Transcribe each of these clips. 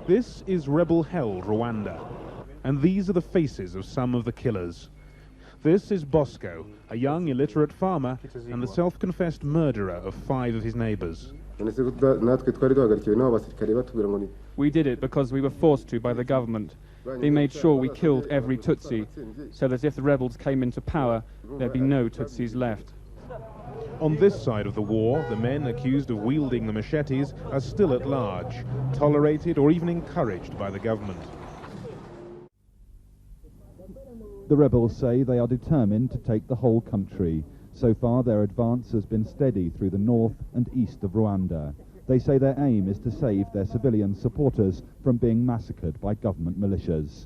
This is rebel-held Rwanda, and these are the faces of some of the killers. This is Bosco, a young illiterate farmer and the self-confessed murderer of 5 of his neighbors. We did it because we were forced to by the government. They made sure we killed every Tutsi, so that if the rebels came into power, there'd be no Tutsis left. On this side of the war, the men accused of wielding the machetes are still at large, tolerated or even encouraged by the government. The rebels say they are determined to take the whole country. So far, their advance has been steady through the north and east of Rwanda. They say their aim is to save their civilian supporters from being massacred by government militias.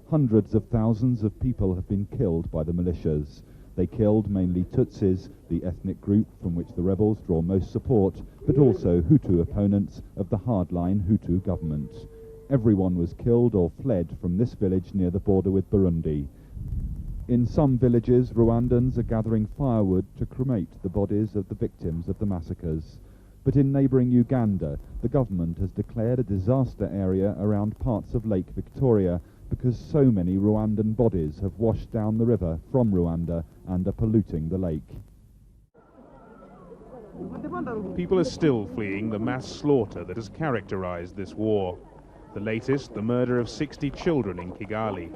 Hundreds of thousands of people have been killed by the militias. They killed mainly Tutsis, the ethnic group from which the rebels draw most support, but also Hutu opponents of the hardline Hutu government. Everyone was killed or fled from this village near the border with Burundi. In some villages, Rwandans are gathering firewood to cremate the bodies of the victims of the massacres. But in neighbouring Uganda, the government has declared a disaster area around parts of Lake Victoria because so many Rwandan bodies have washed down the river from Rwanda and are polluting the lake. People are still fleeing the mass slaughter that has characterized this war. The latest, the murder of 60 children in Kigali.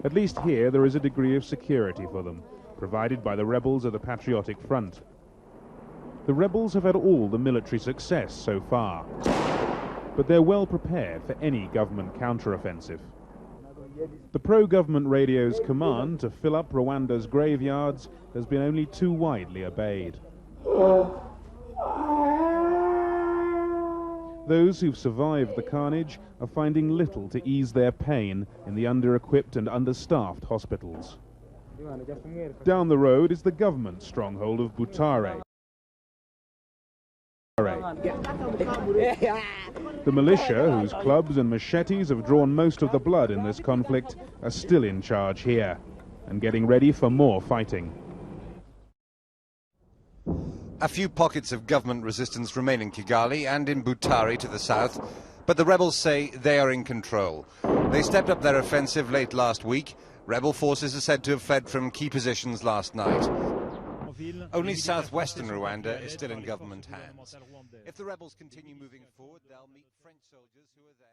At least here there is a degree of security for them, provided by the rebels of the Patriotic Front. The rebels have had all the military success so far, but they're well prepared for any government counteroffensive. The pro-government radio's command to fill up Rwanda's graveyards has been only too widely obeyed. Those who've survived the carnage are finding little to ease their pain in the under-equipped and understaffed hospitals. Down the road is the government stronghold of Butare. The militia, whose clubs and machetes have drawn most of the blood in this conflict, are still in charge here and getting ready for more fighting. A few pockets of government resistance remain in Kigali and in Butare to the south, but the rebels say they are in control. They stepped up their offensive late last week. Rebel forces are said to have fled from key positions last night. Only southwestern Rwanda is still in government hands. If the rebels continue moving forward, they'll meet French soldiers who are there.